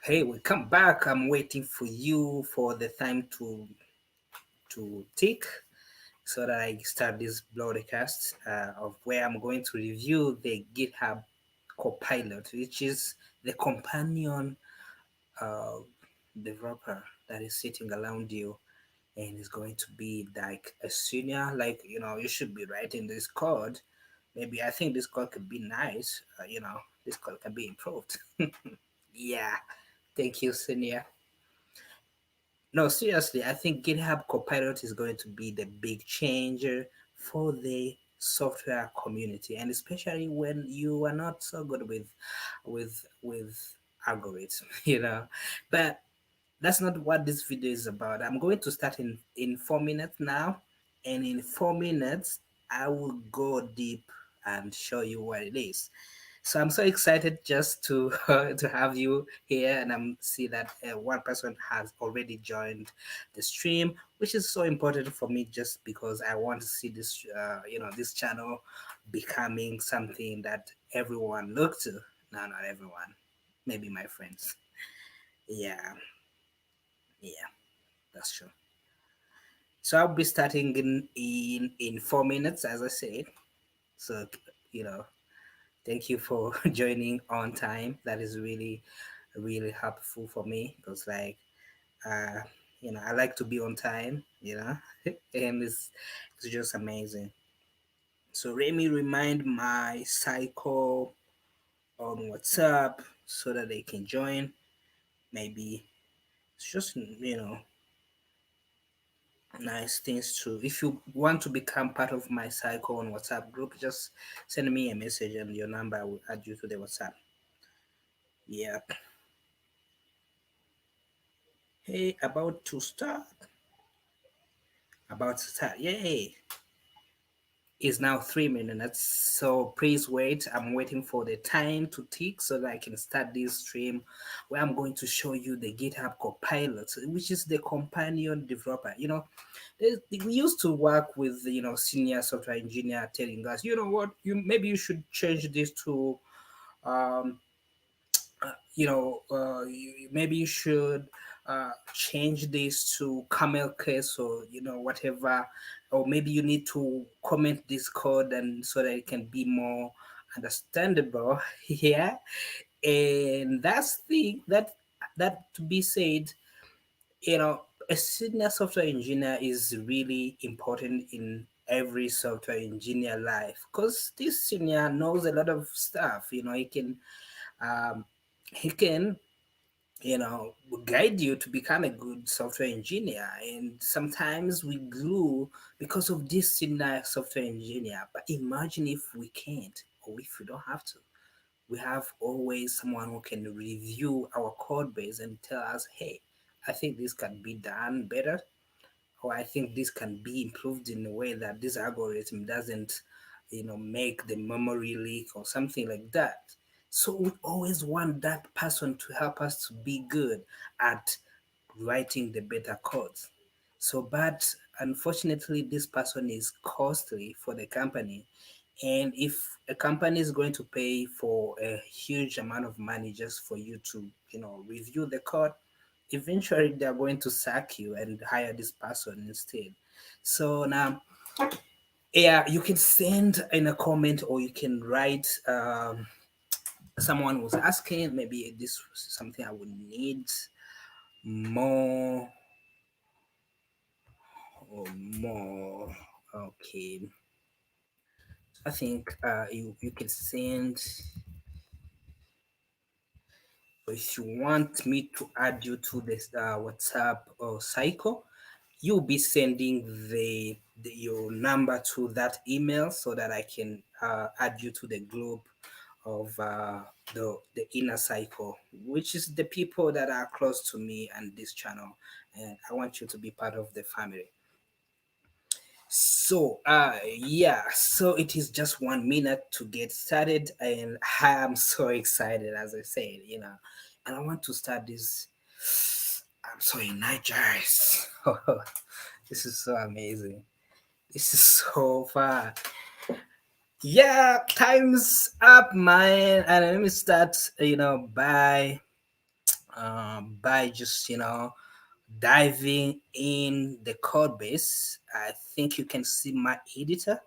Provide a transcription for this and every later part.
Hey, we come back. I'm waiting for you for the time to tick so that I start this broadcast of where I'm going to review the GitHub Copilot, which is the companion uh, developer that is sitting around you and is going to be like a senior. Like, you should be writing this code. Maybe I think this code could be nice. This code can be improved. Yeah. Thank you, senior. No, seriously, I think GitHub Copilot is going to be the big changer for the software community, and especially when you are not so good with algorithms, But that's not what this video is about. I'm going to start in 4 minutes now, and in 4 minutes, I will go deep and show you what it is. So I'm so excited just to to have you here, and I'm see that one person has already joined the stream, which is so important for me, just because I want to see this, this channel becoming something that everyone look to. No, not everyone, maybe my friends. Yeah, yeah, that's true. So I'll be starting in 4 minutes, as I said. So you know, thank you for joining on time. That is really, really helpful for me because, like, uh, I like to be on time. And it's just amazing. So let me remind my cycle on WhatsApp so that they can join. Maybe it's just nice things to. If you want to become part of my cycle on WhatsApp group, just send me a message and your number. I will add you to the WhatsApp. Yeah. Hey, about to start. About to start. Yay! It's now 3 minutes, so please wait. I'm waiting for the time to tick so that I can start this stream where I'm going to show you the GitHub Copilot, which is the companion developer. We used to work with senior software engineer telling us, you know what, you should change this to um, maybe you should change this to camel case or whatever, or maybe you need to comment this code and so that it can be more understandable. Yeah, and that's the that to be said, a senior software engineer is really important in every software engineer life because this senior knows a lot of stuff. Um, he can guide you to become a good software engineer. And sometimes we glue because of this senior software engineer. But imagine if we can't, or if we don't have to. We have always someone who can review our code base and tell us, hey, I think this can be done better, or I think this can be improved in a way that this algorithm doesn't, make the memory leak or something like that. So we always want that person to help us to be good at writing the better codes. So, but unfortunately, this person is costly for the company. And if a company is going to pay for a huge amount of money just for you to, review the code, eventually they're going to sack you and hire this person instead. So now, yeah, you can send in a comment or you can write. Someone was asking, maybe this was something I would need more or more. Okay, I think you can send. If you want me to add you to this WhatsApp or cycle, you'll be sending your number to that email so that I can add you to the group of the inner cycle, which is the people that are close to me and this channel, and I want you to be part of the family. So yeah, so it is just 1 minute to get started, and I am so excited, as I said, and I want to start this. I'm so energized. This is so amazing. This is so fun. Yeah, time's up, man. And let me start, by just diving in the code base. I think you can see my editor,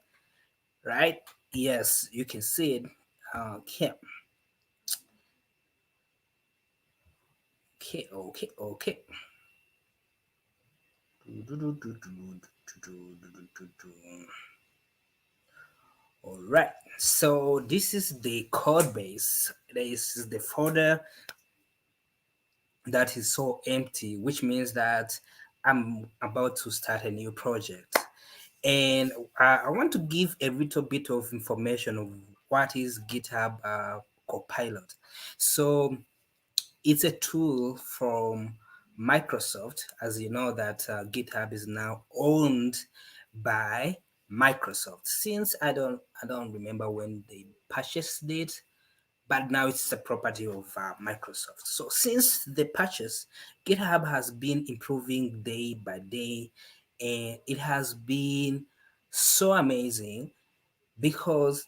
right? Yes, you can see it. Okay, okay. All right. So this is the code base. This is the folder that is so empty, which means that I'm about to start a new project. And I want to give a little bit of information of what is GitHub Copilot. So it's a tool from Microsoft. As you know, that GitHub is now owned by Microsoft. Since I don't remember when they purchased it, but now it's a property of Microsoft. So since the purchase, GitHub has been improving day by day, and it has been so amazing because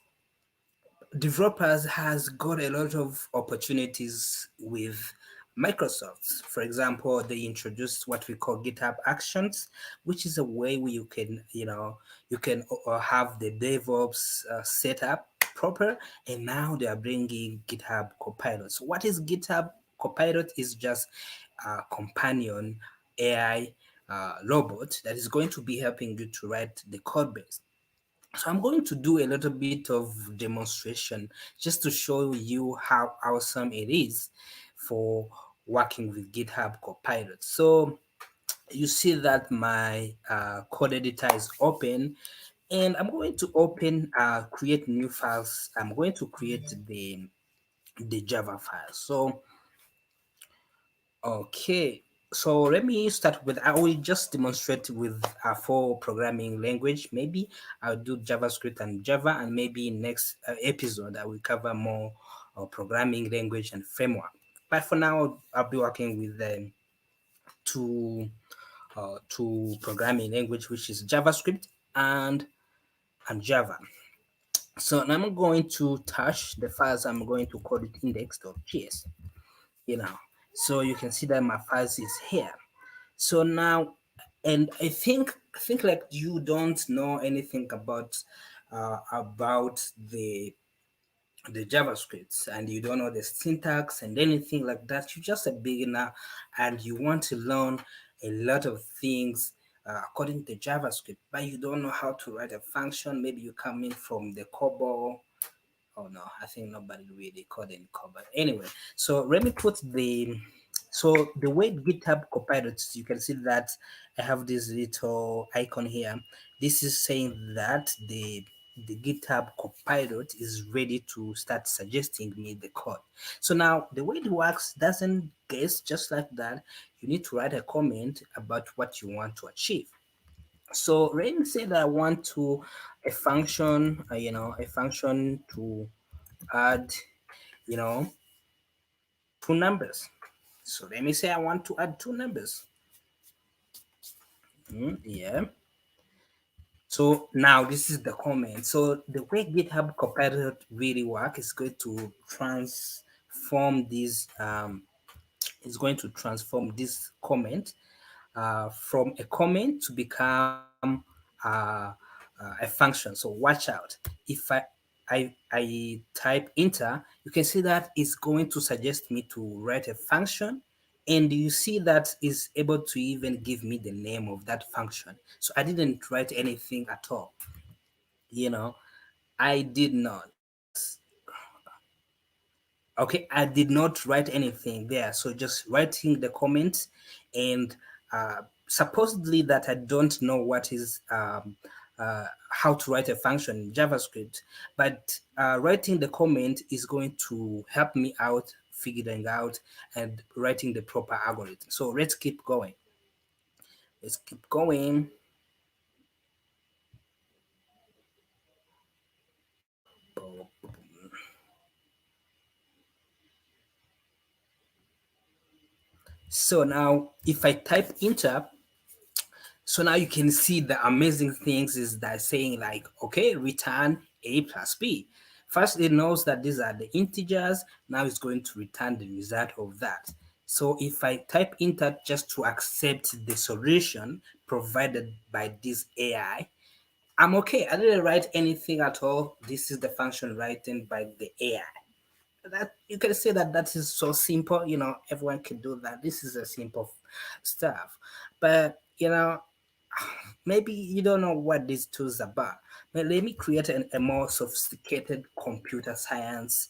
developers has got a lot of opportunities with Microsoft. For example, they introduced what we call GitHub Actions, which is a way where you can have the DevOps set up proper, and now they are bringing GitHub Copilot. So what is GitHub Copilot? Is just a companion AI robot that is going to be helping you to write the code base. So I'm going to do a little bit of demonstration just to show you how awesome it is for working with GitHub Copilot. So you see that my code editor is open, and I'm going to open create new files. I'm going to create the Java file. So okay, so let me start with, I will just demonstrate with a four programming language. Maybe I'll do JavaScript and Java, and maybe next episode I will cover more programming language and framework. But for now, I'll be working with two two programming language, which is JavaScript and Java. So now I'm going to touch the files. I'm going to call it index.js. You know, so you can see that my files is here. So now, and I think like you don't know anything about the JavaScript, and you don't know the syntax and anything like that. You're just a beginner, and you want to learn a lot of things according to JavaScript, but you don't know how to write a function. Maybe you come in from the COBOL. Oh no, I think nobody really code in COBOL. Anyway, so let me put the way GitHub Copilot, you can see that I have this little icon here. This is saying that the GitHub Copilot is ready to start suggesting me the code. So now the way it works doesn't guess just like that. You need to write a comment about what you want to achieve. So let me say that I want to a function, a function to add, you know, two numbers. So let me say I want to add two numbers. Yeah. So now this is the comment. So the way GitHub Copilot really work is going to transform this. Is going to transform this comment from a comment to become uh, a function. So watch out. If I type enter, you can see that it's going to suggest me to write a function, and you see that is able to even give me the name of that function. So I didn't write anything at all. You know, I did not. Okay, I did not write anything there. So just writing the comment, and supposedly that I don't know what is how to write a function in JavaScript, but writing the comment is going to help me out figuring out and writing the proper algorithm. So let's keep going. Let's keep going. So now if I type enter, So now you can see the amazing things is that saying like, okay, return a plus b. First, it knows that these are the integers. Now it's going to return the result of that. So if I type enter just to accept the solution provided by this AI, I'm okay. I didn't write anything at all. This is the function written by the AI. That you can say that that is so simple. Everyone can do that. This is a simple stuff. But maybe you don't know what these tools are about. But let me create a more sophisticated computer science,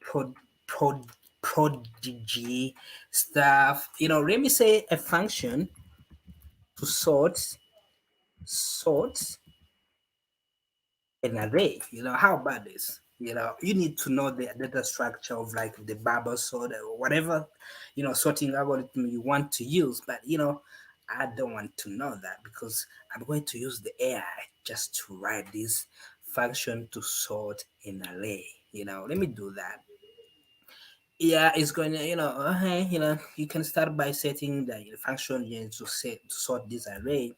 pro, prodigy stuff. Let me say a function to sort an array. How about this? You need to know the data structure of like the Babel sort or whatever, sorting algorithm you want to use. But I don't want to know that because I'm going to use the AI just to write this function to sort an array. Let me do that. Yeah, it's going to, you can start by setting the function to sort this array.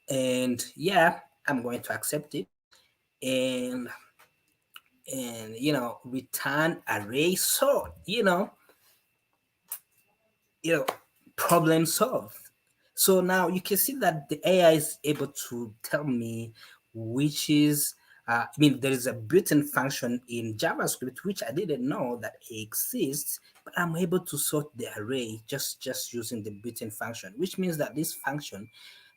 And yeah, I'm going to accept it. And return array sort, you know problem solved. So now you can see that the AI is able to tell me which is there is a built-in function in JavaScript which I didn't know that exists, but I'm able to sort the array just using the built-in function, which means that this function,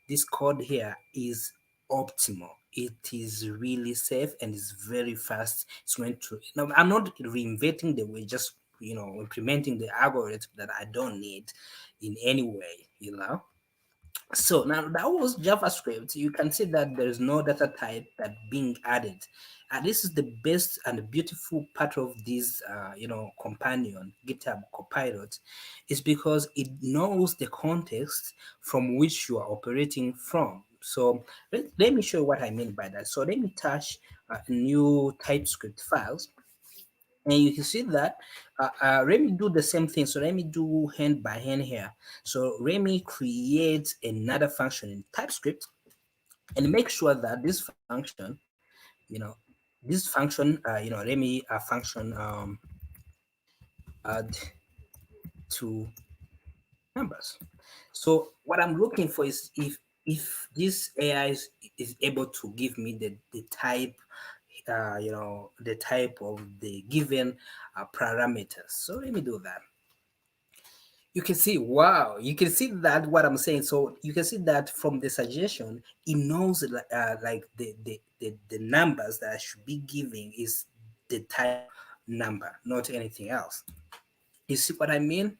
this code here is optimal. It is really safe and it's very fast. It's going to, I'm not reinventing the way, just, implementing the algorithm that I don't need in any way. So now that was JavaScript. You can see that there is no data type that being added. And this is the best and beautiful part of this, companion, GitHub Copilot, is because it knows the context from which you are operating from. So let me show you what I mean by that. So let me touch new TypeScript files, and you can see that let me do the same thing. So let me do hand by hand here. So let me create another function in TypeScript and make sure that this function, you know, let me function add two numbers. So what I'm looking for is if this AI is able to give me the type, the type of the given parameters. So let me do that. You can see, wow, you can see that what I'm saying. So you can see that from the suggestion, it knows like the numbers that I should be giving is the type number, not anything else. You see what I mean?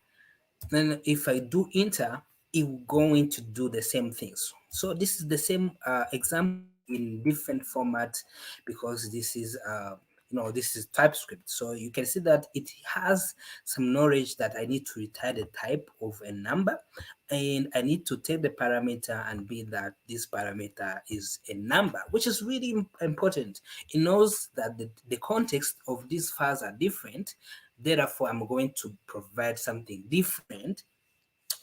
Then if I do enter, it will going to do the same things. So this is the same example in different format because this is this is TypeScript. So you can see that it has some knowledge that I need to return the type of a number, and I need to take the parameter and be that this parameter is a number, which is really important. It knows that the context of these files are different. Therefore, I'm going to provide something different,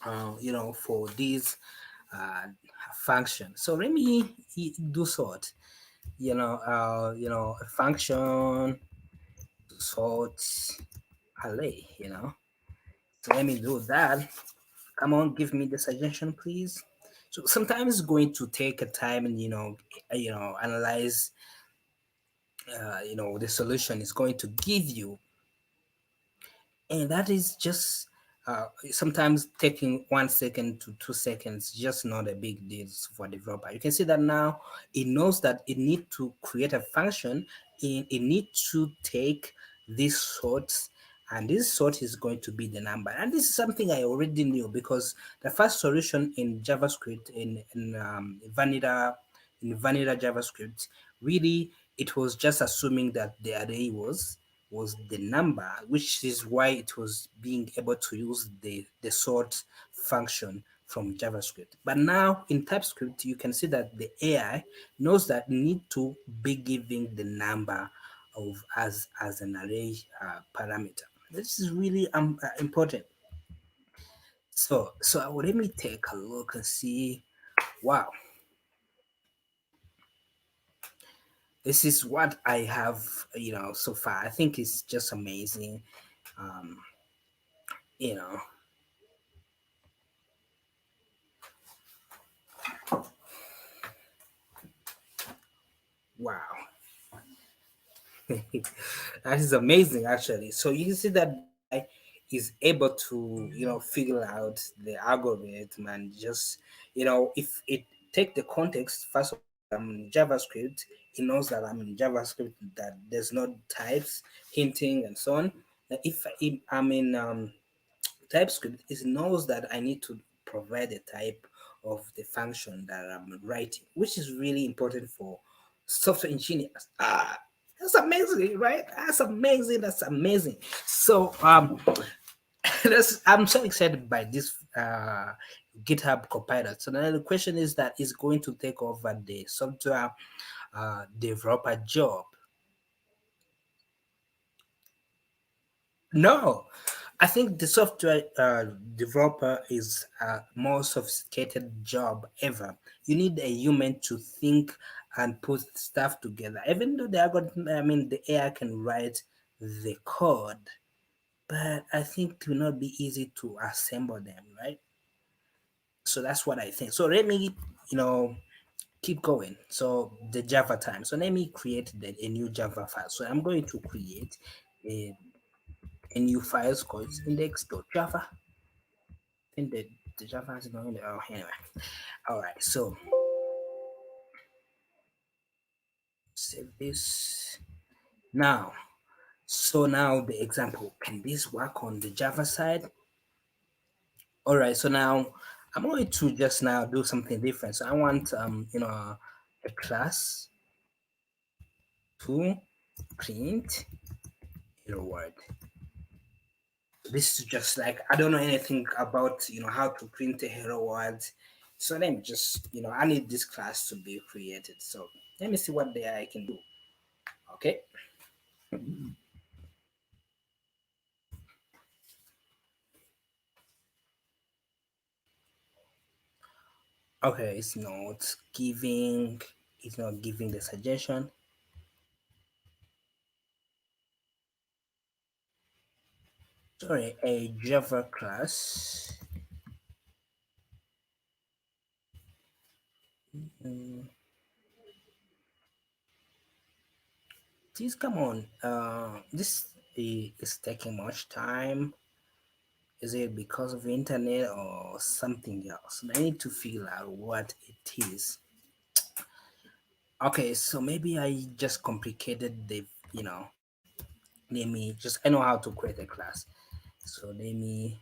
for this uh, function. So let me do sort, a function sort array, So let me do that. Come on, give me the suggestion, please. So sometimes it's going to take a time and analyze. The solution is going to give you, and that is just sometimes taking 1 second to 2 seconds, just not a big deal for a developer. You can see that now it knows that it need to create a function, it need to take this sort, and this sort is going to be the number. And this is something I already knew because the first solution in JavaScript in vanilla JavaScript, really it was just assuming that the array was the number, which is why it was being able to use the sort function from JavaScript. But now in TypeScript, you can see that the AI knows that need to be giving the number of as an array parameter. This is really important. So let me take a look and see. Wow, this is what I have, so far. I think it's just amazing. Um, you know, wow, that is amazing actually. So you can see that the AI is able to, figure out the algorithm and just, if it take the context first of all, I'm in JavaScript, it knows that I'm in JavaScript, that there's no types, hinting and so on. If I'm in TypeScript, it knows that I need to provide a type of the function that I'm writing, which is really important for software engineers. That's amazing, right? That's amazing. That's amazing. So I'm so excited by this GitHub Copilot. So now the question is that is going to take over the software developer job. No, I think the software developer is a more sophisticated job ever. You need a human to think and put stuff together. Even though the algorithm, I mean, the AI can write the code, but I think it will not be easy to assemble them, right? So that's what I think. So let me, you know, keep going. So the Java time. So let me create a new Java file. So I'm going to create a, a new file called index.java. I think the Java is going to, oh, anyway. All right. So save this now. So now the example, can this work on the Java side? All right. So now I'm going to just now do something different. So I want, a class to print hello world. This is just like I don't know anything about how to print a hello world. So let me just I need this class to be created. So let me see what the AI can do. Okay. Okay, it's not giving the suggestion. Sorry, a Java class. Mm, please come on. This is taking much time. Is it because of internet or something else? I need to figure out what it is. Okay, so maybe I just complicated let me just I know how to create a class. So let me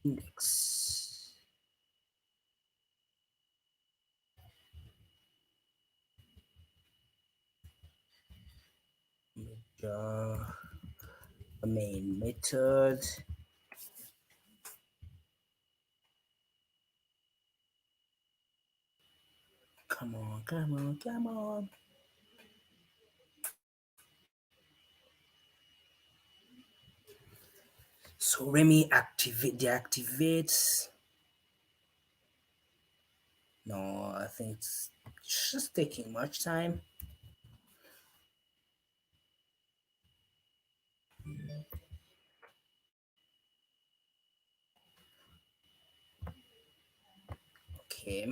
index major main method. Come on, come on, come on. So let me deactivate. No, I think it's just taking much time. Okay,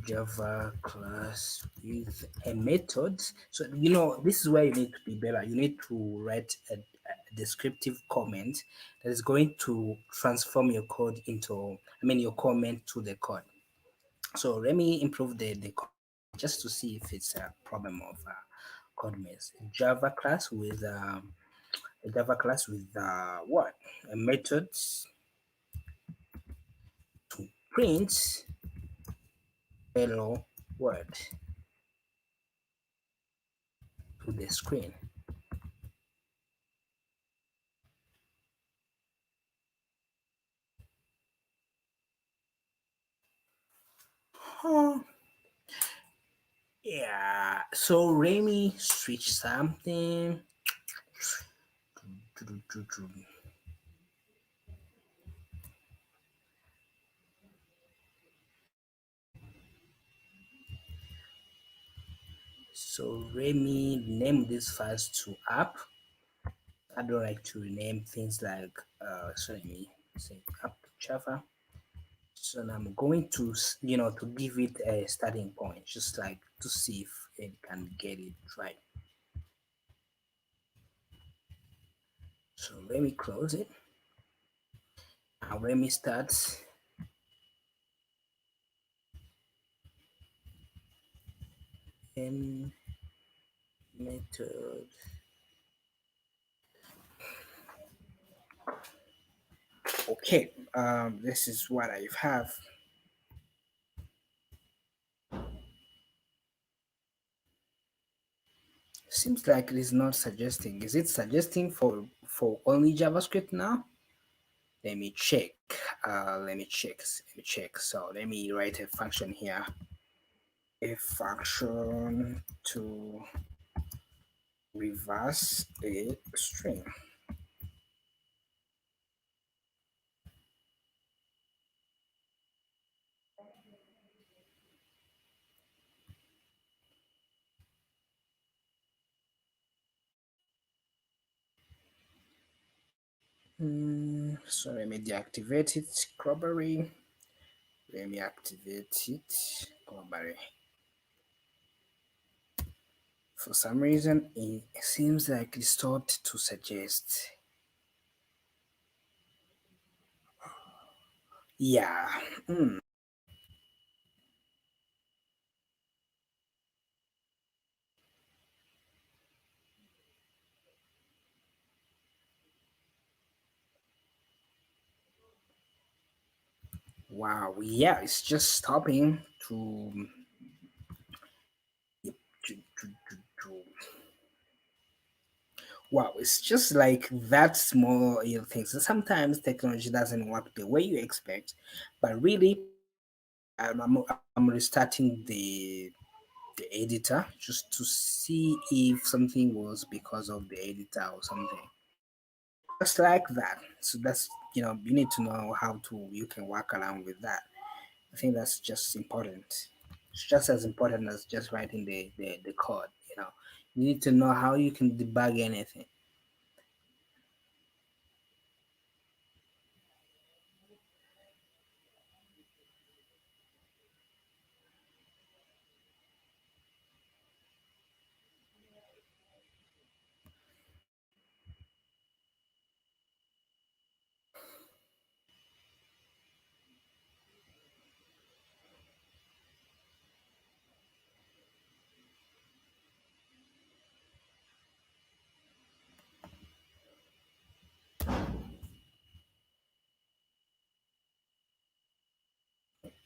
Java class with a method. So this is where you need to be better. You need to write a descriptive comment that is going to transform your code into, I mean, your comment to the code. So let me improve the code just to see if it's a problem of code miss. A Java class with what? A method to print hello world to the screen. Huh. So Remy switch something. So Remy name this files to app. I don't like to rename things like so let me say app to Java. So now I'm going to to give it a starting point, just like to see if it can get it right. So let me close it. Now let me start in method. Okay, this is what I have. Seems like it is not suggesting. Is it suggesting for only JavaScript now? Let me check. Let me check. So let me write a function here. A function to reverse a string. So let me deactivate it. Strawberry. Let me activate it. Strawberry. For some reason, it seems like it's stopped to suggest. Yeah. Mm. Wow. Yeah, it's just stopping to. Wow, it's just like that small thing. So sometimes technology doesn't work the way you expect, but really, I'm restarting the editor just to see if something was because of the editor or something. Just like that. So that's you need to know how to you can work around with that. I think that's just important. It's just as important as just writing the code. You need to know how you can debug anything.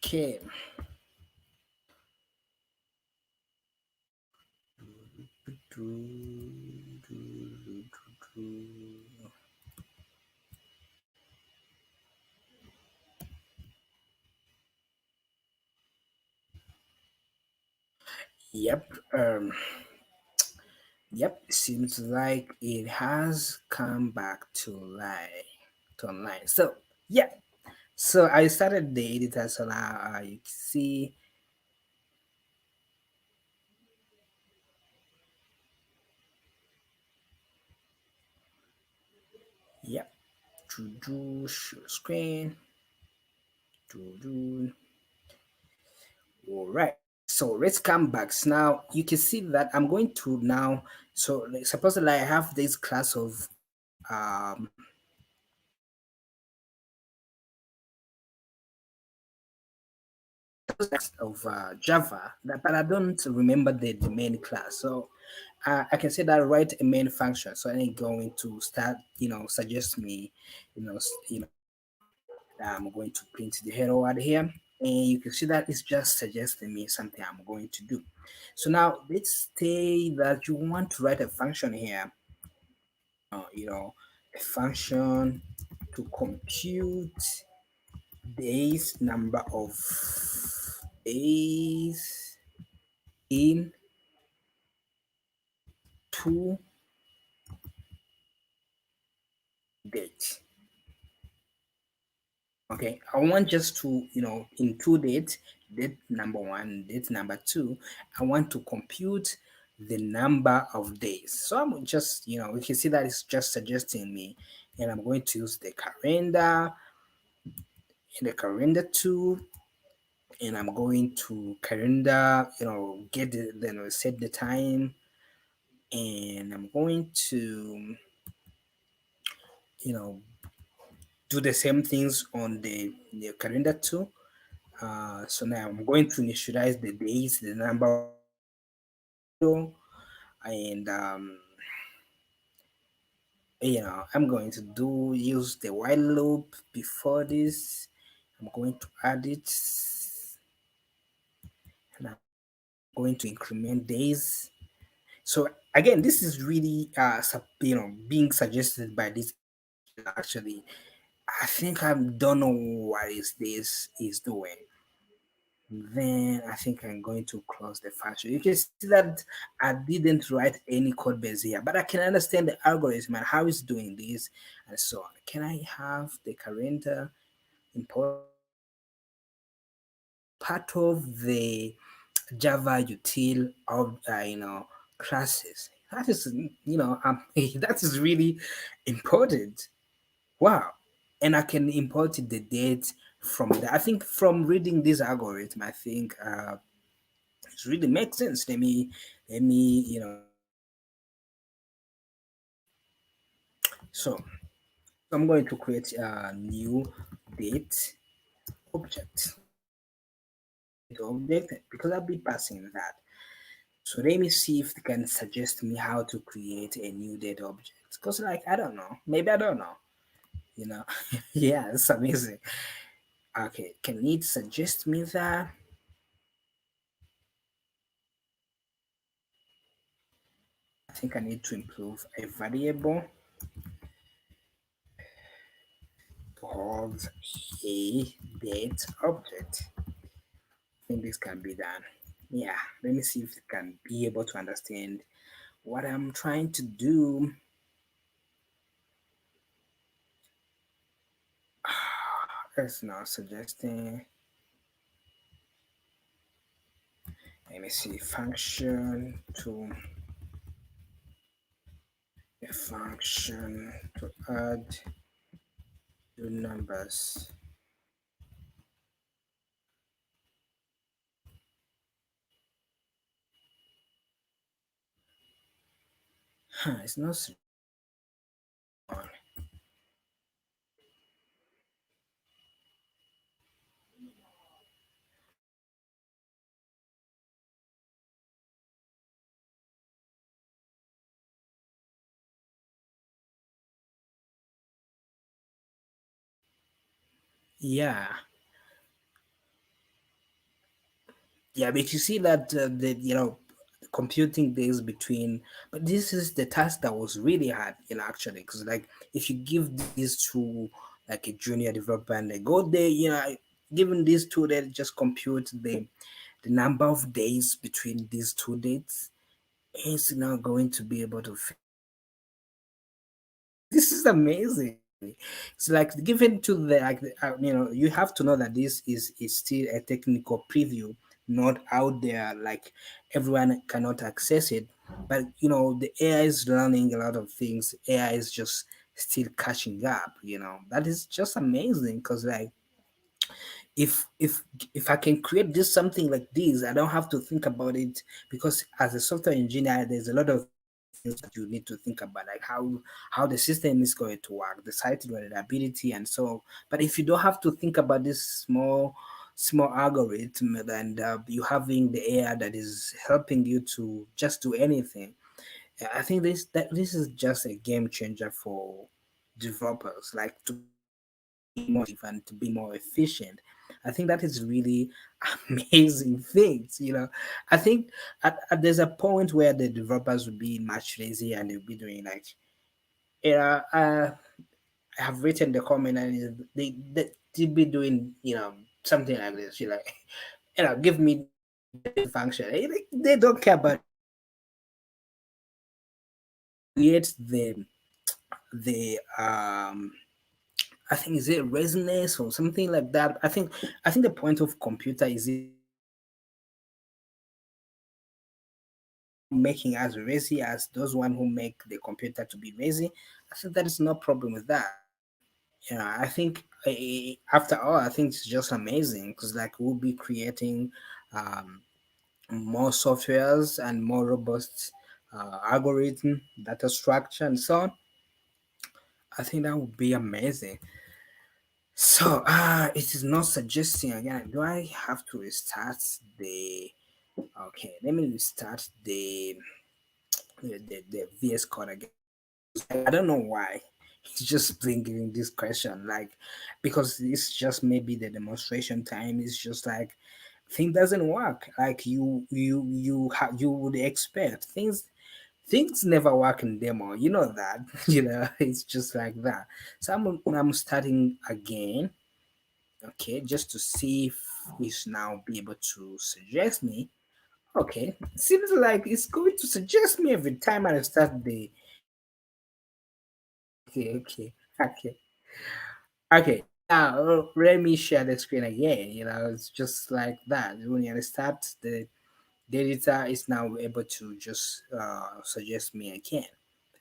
Okay. Yep. Yep. Seems like it has come back to online. So yeah. So I started the editor. So now you can see. Yep. To do share screen. To do. All right. So let's come back. So now you can see that I'm going to now. So like, supposedly I have this class of um Java, but I don't remember the main class. So I can say that write a main function. So I'm going to start, suggest me, I'm going to print the hello word here. And you can see that it's just suggesting me something I'm going to do. So now let's say that you want to write a function here, a function to compute days number of days in to date. Okay, I want just to, in two dates, date number one, date number two, I want to compute the number of days. So I'm just, you can see that it's just suggesting me, and I'm going to use the calendar in the calendar tool, and I'm going to calendar, get the, then set the time, and I'm going to, you know, do the same things on the calendar too. So now I'm going to initialize the days, the number of days in the middle, and I'm going to do use the while loop before this. I'm going to add it, and I'm going to increment days. So again, this is really being suggested by this AI. Actually, I think I don't know what is this is doing. Then I think I'm going to close the function. You can see that I didn't write any code base here, but I can understand the algorithm and how it's doing this and so on. Can I have the calendar imported? It's part of the Java util of classes. That is that is really important. Wow. And I can import the date from there. I think from reading this algorithm, I think it really makes sense. Let me so I'm going to create a new date object. New date object because I'll be passing that. So let me see if they can suggest me how to create a new date object. Because like I don't know. Maybe I don't know. You know. Yeah, it's amazing. Okay, can it suggest me that? I think I need to improve a variable called a date object. I think this can be done. Yeah, let me see if it can be able to understand what I'm trying to do. It's not suggesting. Let me see function to a function to add two numbers. It's not one. Yeah, yeah, but you see that the computing days between, but this is the task that was really hard, actually, because like if you give these to like a junior developer and they go there, given these two, they just compute the number of days between these two dates, it's not going to be able to figure it out. This is amazing. It's like given to the like you have to know that this is still a technical preview, not out there like everyone cannot access it. But the AI is learning a lot of things. AI is just still catching up. That is just amazing because like if if if I can create this something like this, I don't have to think about it because as a software engineer, there's a lot of things that you need to think about, like how the system is going to work, the site reliability, and so. But if you don't have to think about this small algorithm and you having the AI that is helping you to just do anything, I think this is just a game changer for developers, like to be more productive and to be more efficient. I think that is really amazing things. I think there's a point where the developers will be much lazy and they'll be doing like, yeah, I have written the comment and they'll be doing something like this. You're like, give me the function. They don't care about create the I think is it resonance or something like that. I think the point of computer is it not making us lazy as those one who make the computer to be lazy. I think that is no problem with that. Yeah, I think after all, I think it's just amazing because like we'll be creating um, more softwares and more robust algorithm, data structure, and so on. I think that would be amazing. So it is not suggesting again. Do I have to restart the? Okay, let me restart the VS Code again. I don't know why. It's just bringing this question, like because it's just maybe the demonstration time is just like thing doesn't work like you would expect things never work in demo, you know that. It's just like that. So I'm starting again, okay, just to see if it's now be able to suggest me. Okay, seems like it's going to suggest me every time I start okay. Okay, now let me share the screen again. It's just like that. When you start, the editor is now able to just suggest me again,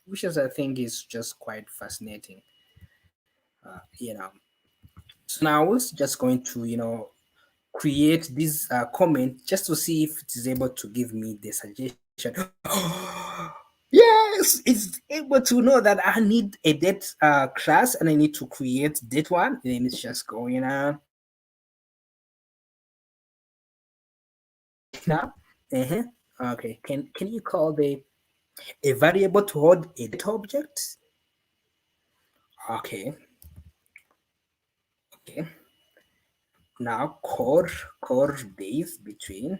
which is I think is just quite fascinating. So now I was just going to create this comment just to see if it is able to give me the suggestion. Yes, it's able to know that I need a date class and I need to create date one. Then it's just going on now. Uh-huh. Okay, can you call the a variable to hold a date object? Okay, okay. Now core days between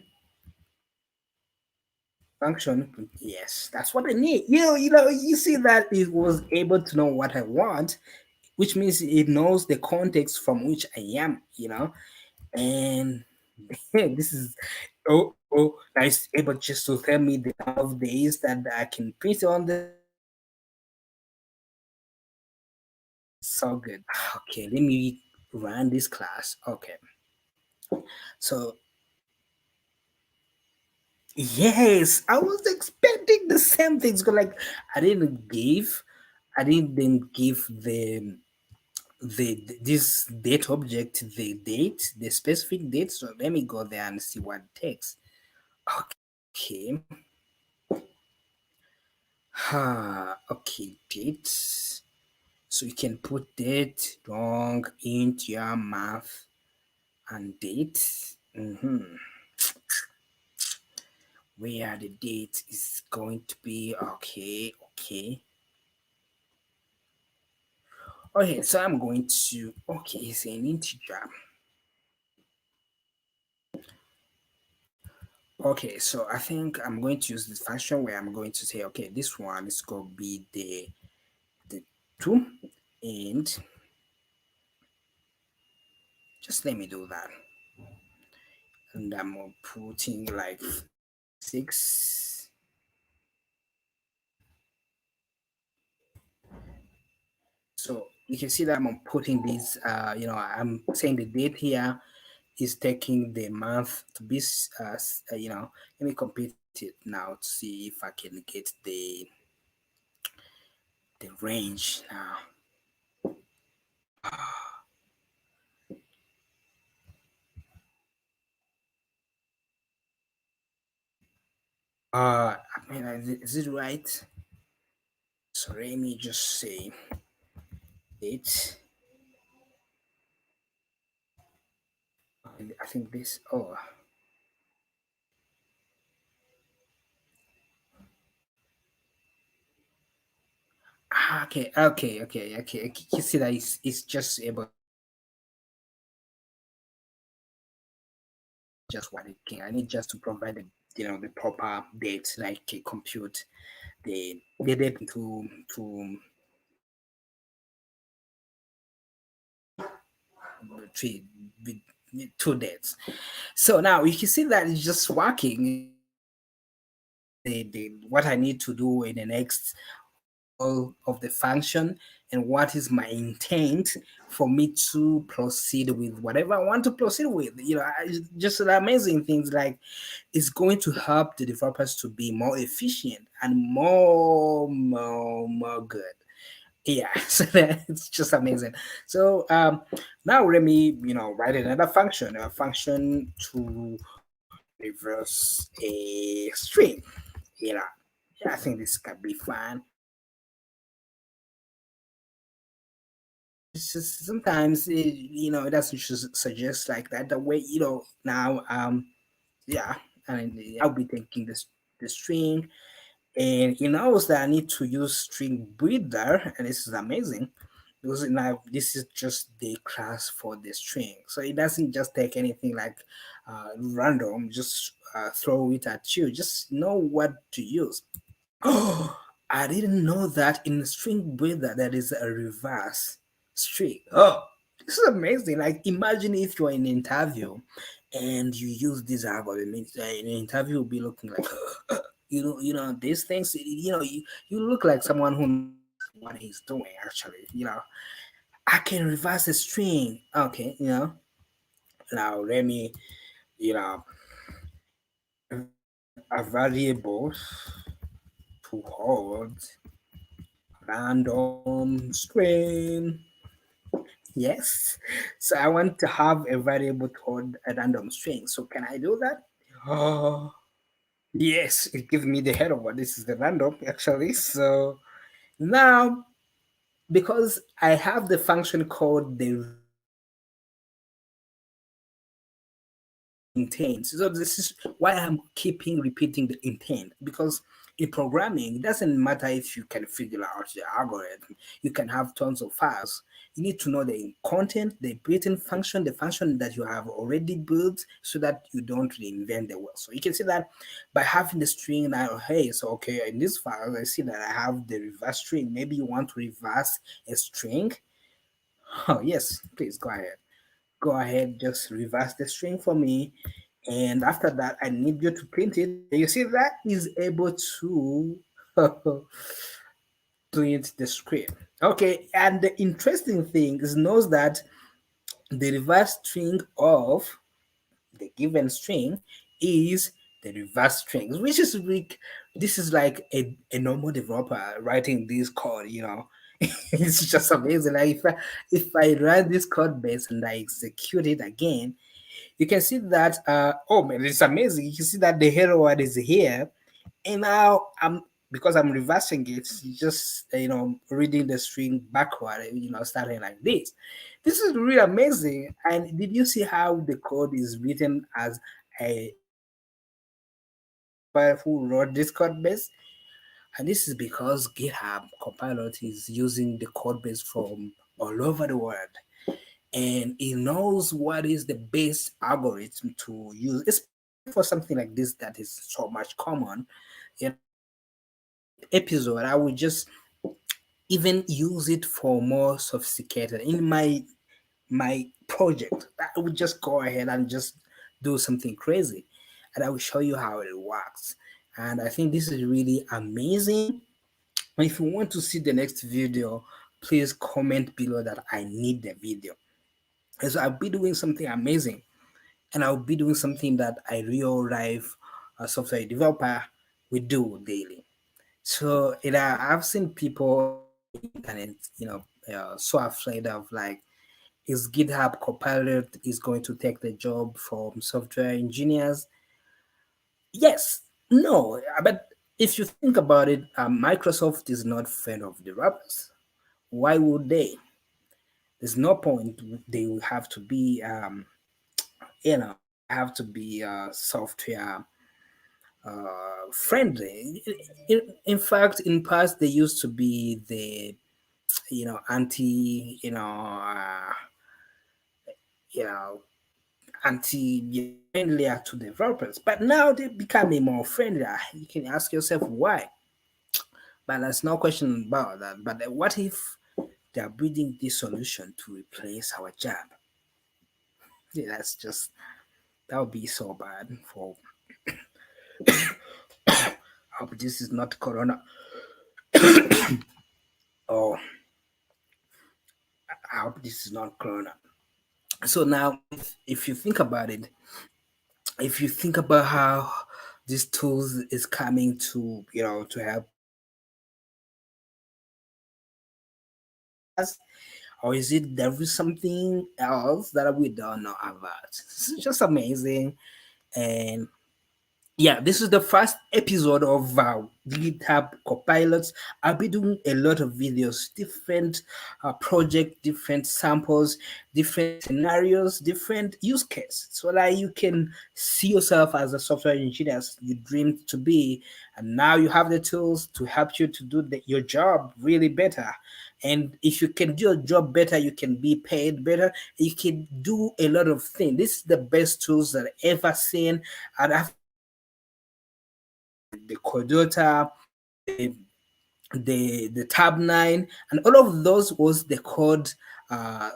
function. Yes, that's what I need. You see that it was able to know what I want, which means it knows the context from which I am. And this is now it's able just to tell me the number of days that I can print on the so good. Okay, let me run this class. Okay, so yes, I was expecting the same things. But like I didn't give this date object the date, the specific date. So let me go there and see what it takes. Okay. Okay, dates. So you can put date, long, integer, math, and date. Where the date is going to be. Okay, okay. Okay, so I'm going to. Okay, it's an integer. Okay, so I think I'm going to use this function where I'm going to say, okay, this one is going to be the two, and just let me do that. And I'm putting like six. So you can see that I'm putting this. I'm saying the date here is taking the month to be. Let me compute it now to see if I can get the range now. I mean, is it right? So let me just say date. I think this. Oh, okay. You see that it's just able just what it can. I need just to provide the proper date, like compute the date to three with two dates. So now you can see that it's just working. The what I need to do in the next call of the function and what is my intent for me to proceed with whatever I want to proceed with. It's just amazing things like it's going to help the developers to be more efficient and more good. Yeah, so it's just amazing. So now let me write another function, a function to reverse a string. You know, yeah, I think this can be fun. It's just sometimes it doesn't just suggest like that. The way now yeah, and I'll be taking the string, and it knows that I need to use string breather, and this is amazing because now this is just the class for the string, so it doesn't just take anything like random, just throw it at you. Just know what to use. Oh, I didn't know that in string breather there is a reverse string. Oh, this is amazing. Like imagine if you're in an interview and you use this algorithm. In an interview will be looking like these things. You look like someone who knows what he's doing. Actually, I can reverse a string. Okay, now let me a variable to hold random string. Yes. So I want to have a variable to hold a random string. So can I do that? Oh, yes. It gives me the header. What this is the random actually. So now because I have the function called the intent. So this is why I'm keeping repeating the intent, because in programming it doesn't matter if you can figure out the algorithm. You can have tons of files. You need to know the content, the built-in function, the function that you have already built, so that you don't reinvent the wheel. So you can see that by having the string now, hey, so okay, in this file I see that I have the reverse string. Maybe you want to reverse a string. Oh yes, please go ahead, just reverse the string for me. And after that, I need you to print it. You see that is able to print the script. Okay, and the interesting thing is knows that the reverse string of the given string is the reverse strings, which is like this is like a normal developer writing this code. It's just amazing. Like if I run this code base and I execute it again, you can see that oh man, it's amazing. You can see that the hero word is here, and now I'm because I'm reversing it, just reading the string backward, starting like this. This is really amazing. And did you see how the code is written as developer who wrote this code base? And this is because GitHub Copilot is using the code base from all over the world, and it knows what is the best algorithm to use, especially for something like this that is so much common. In the next episode, I will just even use it for more sophisticated. In my project, I will just go ahead and just do something crazy, and I will show you how it works. And I think this is really amazing. And if you want to see the next video, please comment below that I need the video. And so I'll be doing something amazing, and I'll be doing something that a real life software developer will do daily. So I've seen people on the internet, so afraid of like, is GitHub Copilot is going to take the job from software engineers? Yes, no, but if you think about it, Microsoft is not friend of developers. Why would they? There's no point. They will have to be, they have to be software friendly. In fact, in past they used to be the anti you know anti friendlier to developers, but now they becoming more friendlier. You can ask yourself why, but there's no question about that. But what if they are building this solution to replace our job? Yeah, that would be so bad for. I hope this is not corona. Oh, I hope this is not Corona. So now, if you think about it, if you think about how this tools is coming to to help us, or is it there is something else that we don't know about? It's just amazing. And yeah, this is the first episode of GitHub Copilots. I'll be doing a lot of videos, different project, different samples, different scenarios, different use cases, so that you can see yourself as a software engineer as you dreamed to be, and now you have the tools to help you to do your job really better. And if you can do your job better, you can be paid better. You can do a lot of things. This is the best tools that I ever seen, and I've the Cordota, the the Tab 9, and all of those was the code, uh,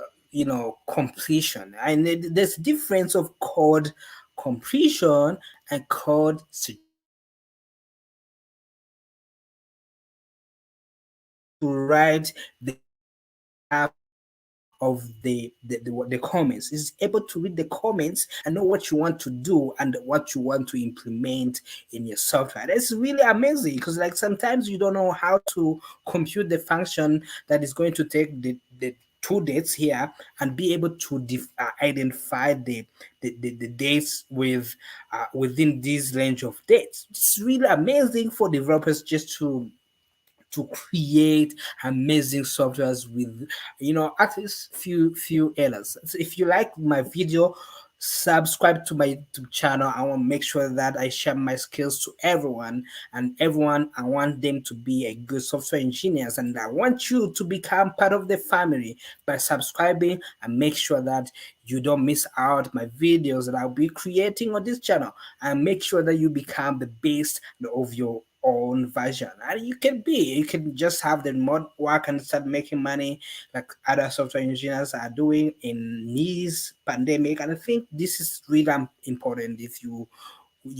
completion. And there's difference of code completion and code to write the of the comments. Is able to read the comments and know what you want to do and what you want to implement in your software. That's really amazing, because like sometimes you don't know how to compute the function that is going to take the two dates here and be able to identify the dates with within this range of dates. It's really amazing for developers just to create amazing softwares with at least few errors. So if you like my video, subscribe to my YouTube channel. I want to make sure that I share my skills to everyone, and everyone I want them to be a good software engineers, and I want you to become part of the family by subscribing, and make sure that you don't miss out my videos that I'll be creating on this channel, and make sure that you become the best of your own version. And you can just have the mod work and start making money like other software engineers are doing in this pandemic. And I think this is really important. If you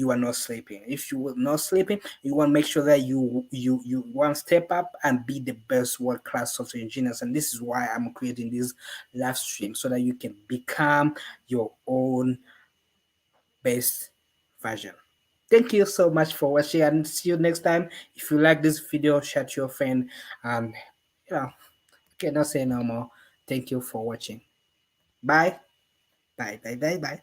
are not sleeping, if you are not sleeping, you want to make sure that you want to step up and be the best world class software engineers. And this is why I'm creating this live stream, so that you can become your own best version. Thank you so much for watching, and see you next time. If you like this video, share to your friend, and you know, I cannot say no more. Thank you for watching. Bye. Bye. Bye. Bye. Bye.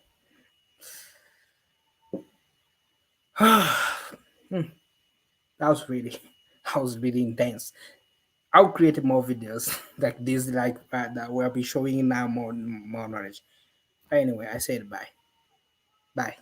Hmm, that was really, that was really intense. I'll create more videos like this, like that will be showing now more knowledge. Anyway, I said bye. Bye.